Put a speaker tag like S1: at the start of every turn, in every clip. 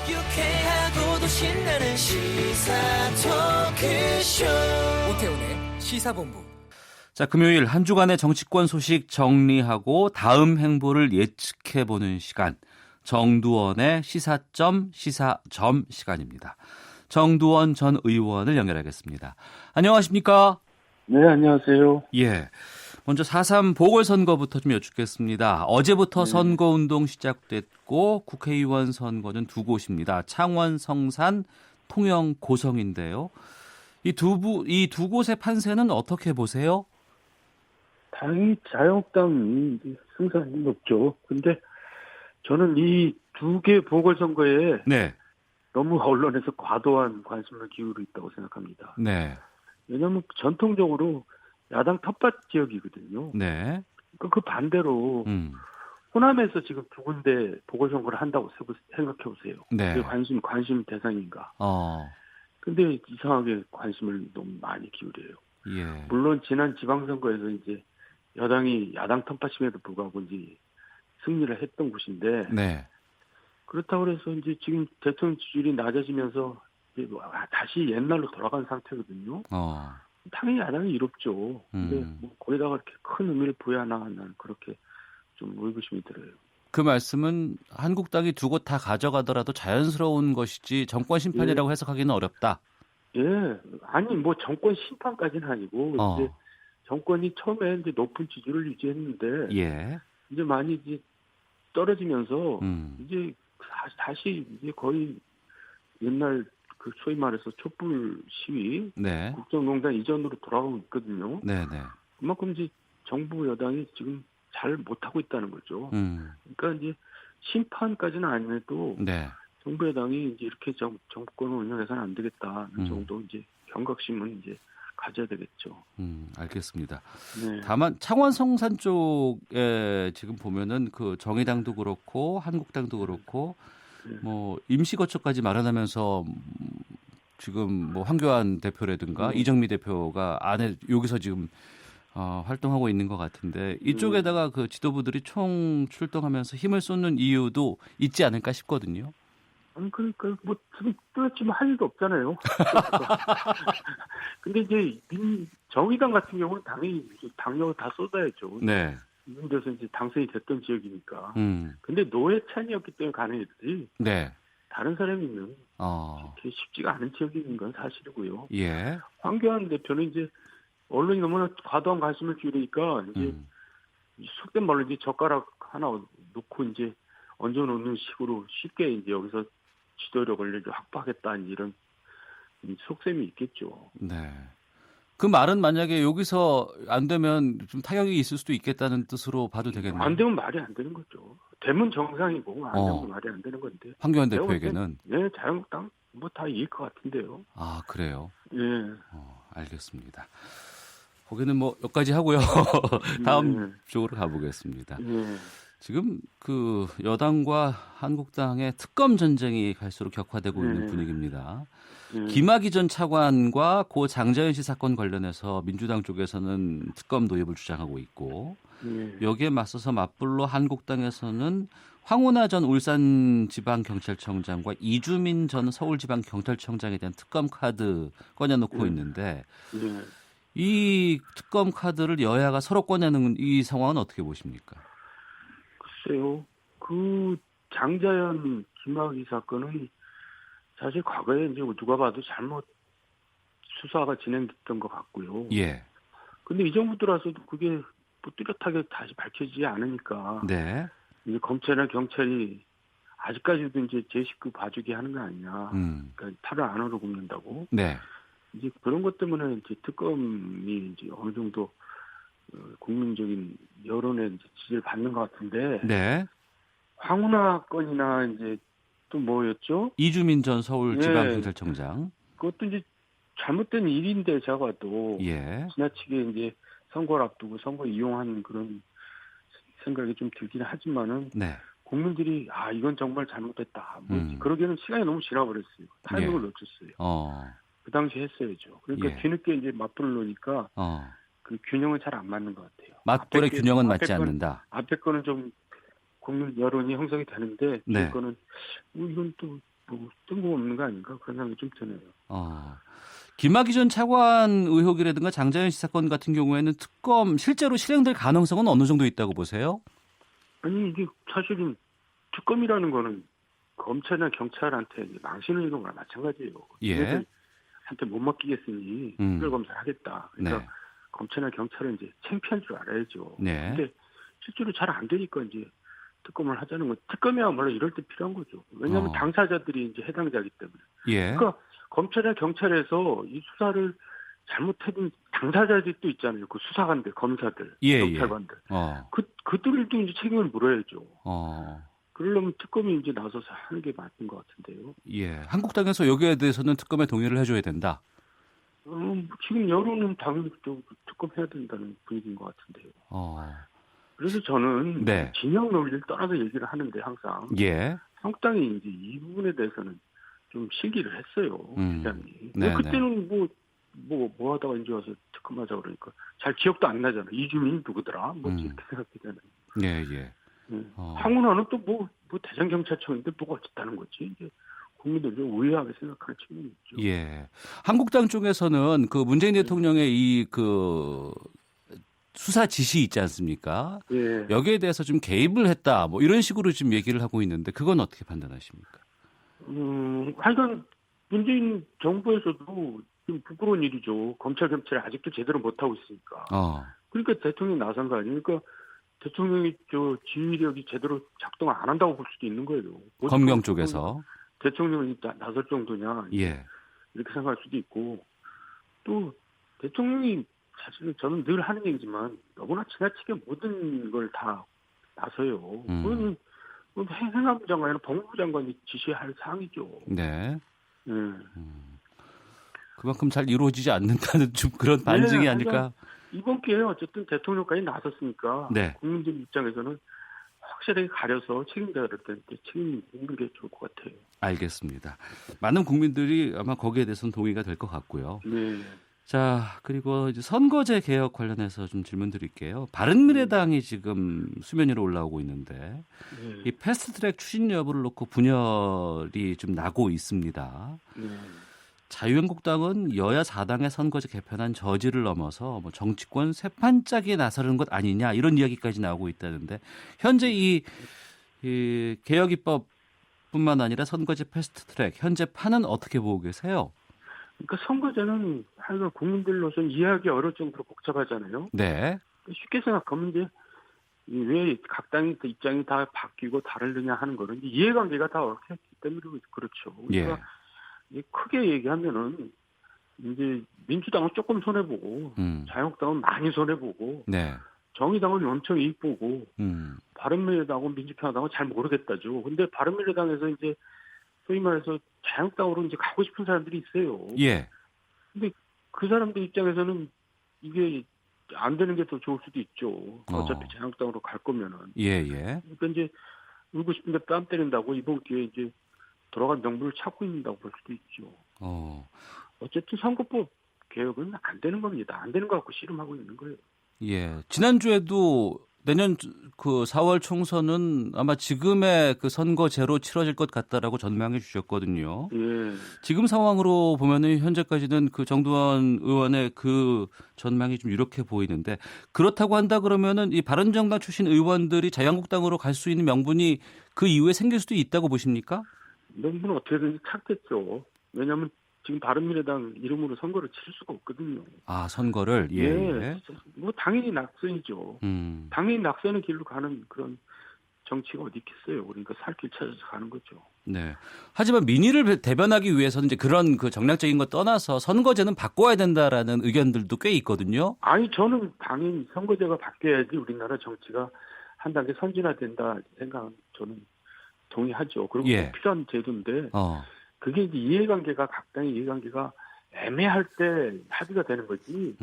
S1: 유쾌하고도 신나는 시사 토크쇼 오태훈의 시사본부.
S2: 자, 금요일 한 주간의 정치권 소식 정리하고 다음 행보를 예측해보는 시간, 정두원의 시사점 시간입니다. 정두원 전 의원을 연결하겠습니다. 안녕하십니까?
S3: 네, 안녕하세요.
S2: 예. 먼저 4.3 보궐선거부터 좀 여쭙겠습니다. 어제부터 선거운동 시작됐고 국회의원 선거는 두 곳입니다. 창원, 성산, 통영, 고성인데요. 이 두 곳의 판세는 어떻게 보세요?
S3: 당연히 자유한국당이 승산이 높죠. 근데 저는 이 두 개 보궐선거에
S2: 네.
S3: 너무 언론에서 과도한 관심을 기울이고 있다고 생각합니다.
S2: 네.
S3: 왜냐하면 전통적으로 야당 텃밭 지역이거든요.
S2: 네.
S3: 그 반대로 호남에서 지금 두 군데 보궐선거를 한다고 생각해 보세요.
S2: 네.
S3: 그게 관심 대상인가.
S2: 어.
S3: 근데 이상하게 관심을 너무 많이 기울여요.
S2: 예.
S3: 물론 지난 지방선거에서 이제 여당이 야당 텃밭임에도 불구하고 이제 승리를 했던 곳인데
S2: 네.
S3: 그렇다고 해서 이제 지금 대통령 지지율이 낮아지면서 이제 다시 옛날로 돌아간 상태거든요. 당연히 야당이 이롭죠. 근데 뭐 거기다가 이렇게 큰 의미를 부여하나 난 그렇게 좀 의구심이 들어요.
S2: 그 말씀은 한국당이 두 곳 다 가져가더라도 자연스러운 것이지 정권 심판이라고 해석하기는 어렵다.
S3: 예, 아니 뭐 정권 심판까지는 아니고 이제 정권이 처음에 이제 높은 지지를 유지했는데
S2: 예.
S3: 이제 많이 이제 떨어지면서 이제 다시 이제 거의 옛날 그 소위 말해서 촛불 시위,
S2: 네.
S3: 국정농단 이전으로 돌아가고 있거든요.
S2: 네네.
S3: 그만큼 이제 정부 여당이 지금 잘 못하고 있다는 거죠. 그러니까 이제 심판까지는 아니어도
S2: 네.
S3: 정부 여당이 이제 이렇게 정권을 운영해서는 안 되겠다는 정도 이제 경각심은 이제 가져야 되겠죠.
S2: 알겠습니다.
S3: 네.
S2: 다만 창원 성산 쪽에 지금 보면은 그 정의당도 그렇고 한국당도 그렇고 뭐 임시거처까지 마련하면서 지금 뭐 황교안 대표라든가 이정미 대표가 안에 여기서 지금 활동하고 있는 것 같은데 이쪽에다가 그 지도부들이 총 출동하면서 힘을 쏟는 이유도 있지 않을까 싶거든요.
S3: 아니 그러니까 뭐 지금 뚜렷이 할 일도 없잖아요. 근데 이제 정의당 같은 경우는 당연히 당력을 다 쏟아야죠.
S2: 네.
S3: 이런 데서 이제 당선이 됐던 지역이니까. 근데 노회찬이었기 때문에 가능했지.
S2: 네.
S3: 다른 사람이면 그렇게 쉽지가 않은 지역인 건 사실이고요.
S2: 예.
S3: 황교안 대표는 이제 언론이 너무나 과도한 관심을 기울이니까 이제 속된 말로 이제 젓가락 하나 놓고 이제 얹어놓는 식으로 쉽게 이제 여기서 지도력을 확보하겠다 이런 속셈이 있겠죠.
S2: 네. 그 말은 만약에 여기서 안 되면 좀 타격이 있을 수도 있겠다는 뜻으로 봐도 되겠네요.
S3: 안 되면 말이 안 되는 거죠. 되면 정상이고 안 되면 말이 안 되는 건데.
S2: 황교안 대표에게는.
S3: 네, 자유한국당 뭐 다 이길 것 같은데요.
S2: 아, 그래요?
S3: 예.
S2: 알겠습니다. 거기는 뭐 여기까지 하고요. 다음 쪽으로 가보겠습니다. 지금 그 여당과 한국당의 특검 전쟁이 갈수록 격화되고 있는 분위기입니다. 김학의 전 차관과 고 장자연 씨 사건 관련해서 민주당 쪽에서는 특검 도입을 주장하고 있고 여기에 맞서서 맞불로 한국당에서는 황운하 전 울산지방경찰청장과 이주민 전 서울지방경찰청장에 대한 특검 카드 꺼내놓고 있는데 이 특검 카드를 여야가 서로 꺼내는 이 상황은 어떻게 보십니까?
S3: 글쎄요. 그 장자연 김학의 사건은 사실 과거에 이제 누가 봐도 잘못 수사가 진행됐던 것 같고요.
S2: 예.
S3: 근데 이 정부 들어서도 그게 뭐 뚜렷하게 다시 밝혀지지 않으니까.
S2: 네.
S3: 이제 검찰이나 경찰이 아직까지도 이제 제 식구 봐주게 하는 거 아니냐. 그러니까 팔을 안으로 굽는다고.
S2: 네.
S3: 이제 그런 것 때문에 이제 특검이 이제 어느 정도 국민적인 여론의 이제 지지를 받는 것 같은데.
S2: 네.
S3: 황운하 건이나 이제 또 뭐였죠?
S2: 이주민 전 서울지방경찰청장.
S3: 그것도 이제 잘못된 일인데 제가 봐도 지나치게 이제 선거를 앞두고 선거 이용한 그런 생각이 좀 들긴 하지만은 국민들이 이건 정말 잘못됐다. 뭐 그러기에는 시간이 너무 지나버렸어요. 타이밍을 놓쳤어요. 그 당시 했어야죠. 그러니까 뒤늦게 이제 맞불을 놓으니까 그 균형은 잘 안 맞는 것 같아요.
S2: 맞불의 균형은 맞지 않는다.
S3: 앞에 거는 좀 국민 여론이 형성이 되는데 뒤에 거는 이건 또 뭐 뜬금없는 거 아닌가 그런 생각이 좀 드네요.
S2: 김학의 전 차관 의혹이라든가 장자연 씨 사건 같은 경우에는 특검 실제로 실행될 가능성은 어느 정도 있다고 보세요?
S3: 아니 이게 사실은 특검이라는 거는 검찰이나 경찰한테 망신을 주는 거랑 마찬가지예요.
S2: 예.
S3: 한테 못 맡기겠으니 특별검사를 하겠다. 그러니까
S2: 네.
S3: 검찰이나 경찰은 이제 창피한 줄 알아야죠.
S2: 네.
S3: 근데 실제로 잘 안 되니까 이제 특검을 하자는 건 특검이야말로 이럴 때 필요한 거죠. 왜냐하면 당사자들이 이제 해당자이기 때문에.
S2: 예.
S3: 그러니까 검찰이나 경찰에서 이 수사를 잘못해둔 당사자들이 또 있잖아요. 그 수사관들, 검사들,
S2: 예,
S3: 경찰관들. 그들도 이제 책임을 물어야죠. 그러려면 특검이 이제 나서서 하는 게 맞는 것 같은데요.
S2: 예. 한국당에서 여기에 대해서는 특검에 동의를 해줘야 된다.
S3: 지금 여론은 당연히 특검 해야 된다는 분위기인 것 같은데요. 그래서 저는
S2: 네.
S3: 진영 논리를 떠나서 얘기를 하는데 항상
S2: 예.
S3: 한국당이 이제 이 부분에 대해서는 좀 실기를 했어요. 기자님이.
S2: 네,
S3: 그때는 뭐 하다가 이제 와서 특검하자 그러니까 잘 기억도 안 나잖아. 이주민 누구더라? 뭐 이렇게 생각되잖아요.
S2: 예.
S3: 황운하는 또 뭐 대전경찰청인데 뭐가 어쨌다는 거지. 이제 국민들이 좀 의아하게 생각하는 측면이 있죠.
S2: 예. 한국당 쪽에서는 그 문재인 대통령의 이 그 수사 지시 있지 않습니까?
S3: 예.
S2: 여기에 대해서 좀 개입을 했다. 뭐 이런 식으로 지금 얘기를 하고 있는데 그건 어떻게 판단하십니까?
S3: 하여간 문재인 정부에서도 좀 부끄러운 일이죠. 검찰 경찰이 아직도 제대로 못하고 있으니까. 그러니까 대통령이 나선 거 아니에요. 그러니까 대통령이 지휘력이 제대로 작동을 안 한다고 볼 수도 있는 거예요.
S2: 검경 쪽에서.
S3: 대통령이 나설 정도냐.
S2: 예.
S3: 이렇게 생각할 수도 있고. 또 대통령이 사실은 저는 늘 하는 얘기지만 너무나 지나치게 모든 걸 다 나서요. 그건 행안부 장관이나 법무부 장관이 지시할 사항이죠.
S2: 네. 그만큼 잘 이루어지지 않는다는 좀 그런 반증이 아닐까.
S3: 이번 기회에 어쨌든 대통령까지 나섰으니까
S2: 네.
S3: 국민들 입장에서는 확실하게 가려서 책임져야 될 때 책임있는 게 좋을 것 같아요.
S2: 알겠습니다. 많은 국민들이 아마 거기에 대해서는 동의가 될 것 같고요.
S3: 네.
S2: 자, 그리고 이제 선거제 개혁 관련해서 좀 질문 드릴게요. 바른미래당이 지금 수면 위로 올라오고 있는데 이 패스트트랙 추진 여부를 놓고 분열이 좀 나고 있습니다. 자유한국당은 여야 4당의 선거제 개편안 저지를 넘어서 뭐 정치권 쇠판짜기에 나서는 것 아니냐 이런 이야기까지 나오고 있다는데 현재 이 개혁 입법뿐만 아니라 선거제 패스트트랙 현재 판은 어떻게 보고 계세요?
S3: 그러니까 선거제는 하여간 국민들로서는 이해하기 어려울 정도로 복잡하잖아요.
S2: 네.
S3: 쉽게 생각하면 이제 왜 각 당의 입장이 다 바뀌고 다르느냐 하는 거는 이해관계가 다 얽혀있기 때문에 그렇죠. 그러니까 크게 얘기하면은 이제 민주당은 조금 손해보고 자유한국당은 많이 손해보고
S2: 네.
S3: 정의당은 엄청 이익보고 바른미래당하고 민주평화당은 잘 모르겠다죠. 근데 바른미래당에서 이제 소위 말해서 자유한국당으로 이제 가고 싶은 사람들이 있어요.
S2: 예.
S3: 근데 그 사람들 입장에서는 이게 안 되는 게 더 좋을 수도 있죠. 어차피 자유한국당으로 갈 거면은.
S2: 예.
S3: 그러니까 이제 울고 싶은데 뺨 때린다고 이번 기회에 이제 돌아간 명분을 찾고 있는다고 볼 수도 있죠. 어쨌든 선거법 개혁은 안 되는 겁니다. 안 되는 거 갖고 씨름하고 있는 거예요.
S2: 예. 지난주에도 내년 그 4월 총선은 아마 지금의 그 선거제로 치러질 것 같다라고 전망해 주셨거든요.
S3: 예.
S2: 지금 상황으로 보면은 현재까지는 그 정두환 의원의 그 전망이 좀 이렇게 보이는데 그렇다고 한다 그러면은 이 바른정당 출신 의원들이 자유한국당으로 갈 수 있는 명분이 그 이후에 생길 수도 있다고 보십니까?
S3: 명분은 어떻게든지 찾겠죠. 왜냐하면 지금 바른미래당 이름으로 선거를 치를 수가 없거든요.
S2: 아, 선거를? 예.
S3: 뭐 당연히 낙선이죠. 당연히 낙선의 길로 가는 그런 정치가 어디 있겠어요. 그러니까 살 길 찾아서 가는 거죠.
S2: 네. 하지만 민의를 대변하기 위해서는 이제 그런 그 정략적인 거 떠나서 선거제는 바꿔야 된다라는 의견들도 꽤 있거든요.
S3: 아니, 저는 당연히 선거제가 바뀌어야지 우리나라 정치가 한 단계 선진화된다 생각은 저는 동의하죠. 그리고 필요한 제도인데 그게 이제 이해관계가 각 당의 이해관계가 애매할 때 합의가 되는 거지.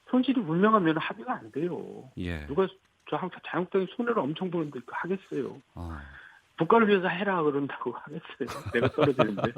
S3: 손실이 분명하면 합의가 안 돼요.
S2: 예.
S3: 누가 항상 자유한국당이 손해를 엄청 보는데 하겠어요. 국가를 위해서 해라 그런다고 하겠어요. 내가 떨어지는데.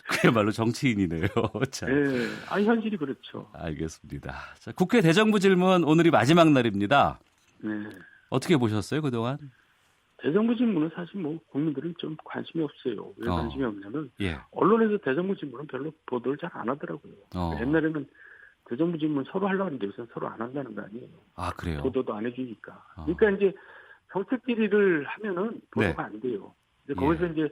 S2: 그야말로 정치인이네요. 자.
S3: 네. 아니 현실이 그렇죠.
S2: 알겠습니다. 자, 국회 대정부 질문 오늘이 마지막 날입니다.
S3: 네.
S2: 어떻게 보셨어요 그동안?
S3: 대정부 질문은 사실 뭐 국민들은 좀 관심이 없어요. 왜 관심이 없냐면
S2: 예.
S3: 언론에서 대정부 질문은 별로 보도를 잘 안 하더라고요. 옛날에는 대정부 질문 서로 하려고 하는데 요새는 서로 안 한다는 거 아니에요.
S2: 아, 그래요?
S3: 보도도 안 해주니까. 그러니까 이제 정책 질의를 하면은 보도가 안 돼요. 이제 거기서 이제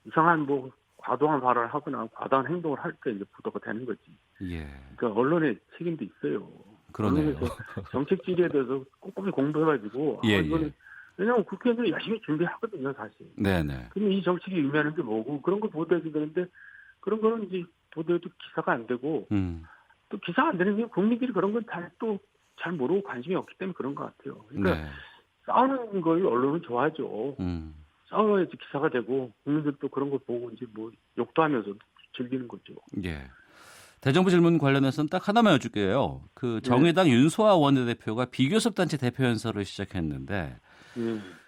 S3: 이상한 뭐 과도한 발언을 하거나 과도한 행동을 할 때 이제 보도가 되는 거지.
S2: 예.
S3: 그러니까 언론의 책임도 있어요.
S2: 그러네요.
S3: 언론에서 정책 질의에 대해서 꼼꼼히 공부해가지고 이거는 왜냐하면 국회의원들이 열심히 준비하거든요, 사실.
S2: 네네.
S3: 그럼 이 정책이 의미하는 게 뭐고 그런 걸 보도해야 되는데 그런 거는 이제 보도해도 기사가 안 되고 또 기사가 안 되는 게 국민들이 그런 건 또 잘 모르고 관심이 없기 때문에 그런 것 같아요. 그러니까 싸우는 걸 언론은 좋아하죠. 싸워야지 기사가 되고 국민들도 그런 걸 보고 이제 뭐 욕도 하면서 즐기는 거죠.
S2: 예. 대정부 질문 관련해서는 딱 하나만 여쭐게요. 그 정의당 윤소아 원내대표가 비교섭단체 대표 연설을 시작했는데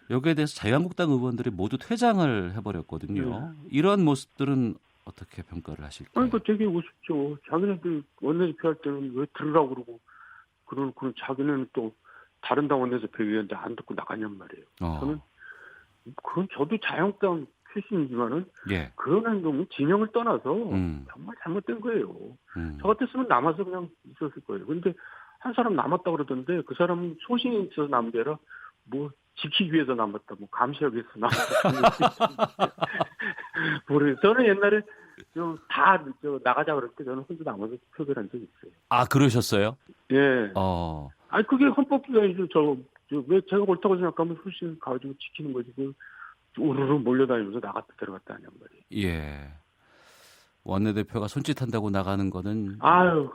S2: 여기에 대해서 자유한국당 의원들이 모두 퇴장을 해버렸거든요. 이런 모습들은 어떻게 평가를 하실까요?
S3: 아니, 그 되게 우습죠. 자기네들 원내대표 할 때는 왜 들으라고 그러고 그러고 자기는 또 다른 당 원내대표 의원인데 안 듣고 나가냔 말이에요. 그건 저도 자유한국당 출신이지만은 그런 행동은 진영을 떠나서 정말 잘못된 거예요. 저 같았으면 남아서 그냥 있었을 거예요. 근데 한 사람 남았다 그러던데 그 사람은 소신이 있어서 남은 게 아니라 뭐 지키기 위해서 남았다, 뭐 감시하기 위해서 남았다. 모르겠어요. 저는 옛날에 다 나가자 그럴 때 저는 혼자 남아서 표결한 적이 있어요.
S2: 아, 그러셨어요?
S3: 예. 아니 그게 헌법기관이죠. 왜 제가 옳다고 생각하면 소신 가지고 지키는 거지. 우르르 몰려다니면서 나갔다 들어갔다 하냔 말이에요.
S2: 예. 원내대표가 손짓한다고 나가는 거는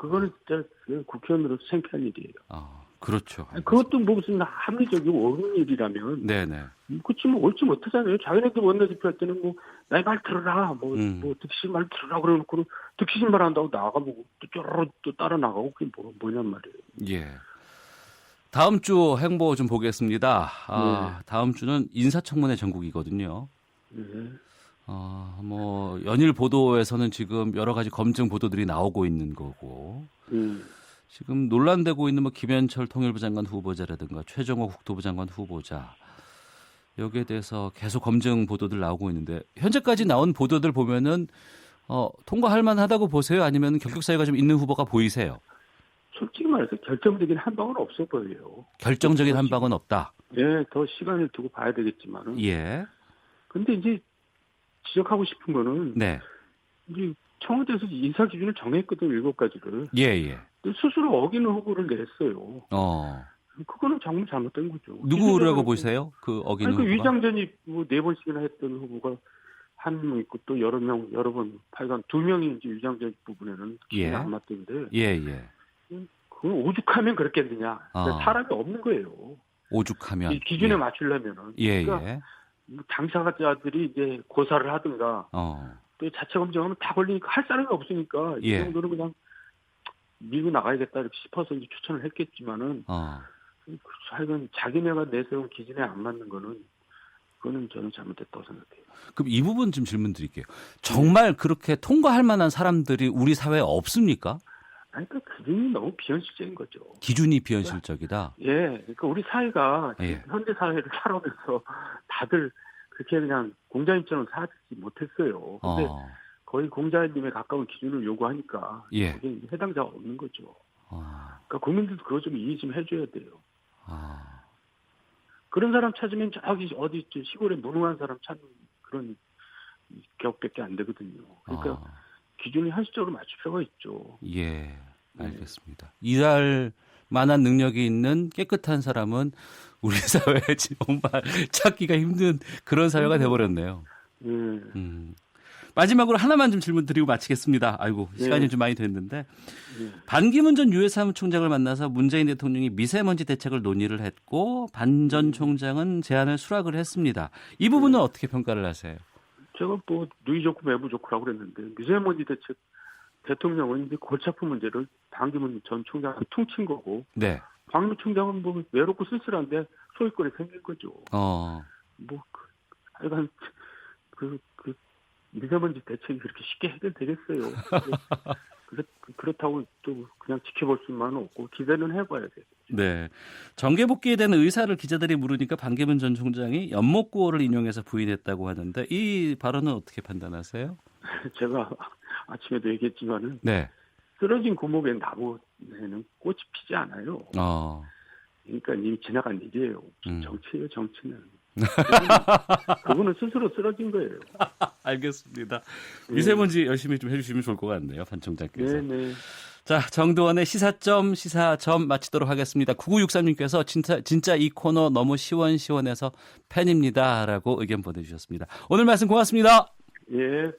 S3: 그거는 진짜 국회의원으로서 창피한 일이에요.
S2: 그렇죠.
S3: 그것도 무슨 합리적이고 옳은 일이라면.
S2: 네네.
S3: 그렇지 뭐 옳지 못하잖아요. 자기네들 원내대표 할 때는 뭐 나의 말 들으라, 뭐 득실 말 들으라 그래놓고 득실 말 한다고 나가보고 또 쪼르르 또 따라 나가고 그게 뭐냔 말이에요.
S2: 예. 다음 주 행보 좀 보겠습니다. 다음 주는 인사청문회 전국이거든요. 뭐 연일 보도에서는 지금 여러 가지 검증 보도들이 나오고 있는 거고. 지금 논란되고 있는 뭐 김현철 통일부 장관 후보자라든가 최정호 국토부 장관 후보자 여기에 대해서 계속 검증 보도들 나오고 있는데 현재까지 나온 보도들 보면은 통과할 만하다고 보세요? 아니면 결격 사유가 좀 있는 후보가 보이세요?
S3: 솔직히 말해서 결정적인 한 방은 없어 보여요.
S2: 결정적인 한 방은 없다.
S3: 예, 더 시간을 두고 봐야 되겠지만은.
S2: 예.
S3: 근데 이제 지적하고 싶은 거는 이제 청와대에서 인사 기준을 정했거든 7가지를.
S2: 예.
S3: 스스로 어기는 후보를 냈어요. 그거는 정말 잘못된 거죠.
S2: 누구라고 보세요? 그 어기는 후보가?
S3: 위장전입 뭐 4번씩이나 했던 후보가 한 명 있고 또 여러 번 8간 2명이 이제 위장전입 부분에는 기준이 안 맞던데.
S2: 예.
S3: 그건 오죽하면 그렇겠느냐. 그러니까 사람이 없는 거예요.
S2: 오죽하면.
S3: 이 기준에 맞추려면은. 그러니까 당사자들이 이제 고사를 하든가 또 자체 검증하면 다 걸리니까 할 사람이 없으니까 이 정도는 그냥 밀고 나가야겠다 이렇게 싶어서 이제 추천을 했겠지만은 하여간 자기네가 내세운 기준에 안 맞는 거는 그거는 저는 잘못됐다고 생각해요.
S2: 그럼 이 부분 좀 질문 드릴게요. 정말 그렇게 통과할 만한 사람들이 우리 사회에 없습니까?
S3: 아니, 그 기준이 너무 비현실적인 거죠.
S2: 기준이 비현실적이다?
S3: 예. 그러니까 우리 사회가 현대 사회를 살아오면서 다들 그렇게 그냥 공자님처럼 살지 못했어요. 근데 거의 공자님에 가까운 기준을 요구하니까 그게 해당자가 없는 거죠. 그러니까 국민들도 그거 좀 이해 좀 해줘야 돼요. 그런 사람 찾으면 저기 어디 시골에 무능한 사람 찾는 그런 격밖에 안 되거든요. 그러니까 기준이 현실적으로 맞출 필요가 있죠.
S2: 예, 알겠습니다. 일할 만한 능력이 있는 깨끗한 사람은 우리 사회에 정말 찾기가 힘든 그런 사회가 돼버렸네요. 마지막으로 하나만 좀 질문 드리고 마치겠습니다. 아이고, 시간이 좀 많이 됐는데. 반기문 전 유엔 사무총장을 만나서 문재인 대통령이 미세먼지 대책을 논의를 했고 반 전 총장은 제안을 수락을 했습니다. 이 부분은 어떻게 평가를 하세요?
S3: 제가 뭐 누이 좋고 매부 좋고라고 그랬는데 미세먼지 대책 대통령은 이제 골치 아픈 문제를 반기문 전 총장한테 퉁친 거고 박무 총장은 뭐 외롭고 쓸쓸한데 소유권이 생긴 거죠. 하여간 미세먼지 대책이 그렇게 쉽게 해결되겠어요. 그렇다고 또 그냥 지켜볼 수만은 없고 기대는 해봐야 돼요.
S2: 네. 정계 복귀에 대한 의사를 기자들이 물으니까 반기문 전 총장이 연목구호를 인용해서 부인했다고 하는데 이 발언은 어떻게 판단하세요?
S3: 제가 아침에도 얘기했지만은
S2: 네.
S3: 쓰러진 고목에 나무에는 꽃이 피지 않아요. 그러니까 이미 지나간 일이에요. 정치예요, 정치는. 그분은 스스로 쓰러진 거예요.
S2: 알겠습니다. 미세먼지 열심히 좀 해주시면 좋을 것 같네요, 반 총장께서.
S3: 네네.
S2: 자, 정두원의 시사점 마치도록 하겠습니다. 9963님께서 진짜 이 코너 너무 시원시원해서 팬입니다라고 의견 보내주셨습니다. 오늘 말씀 고맙습니다.
S3: 예.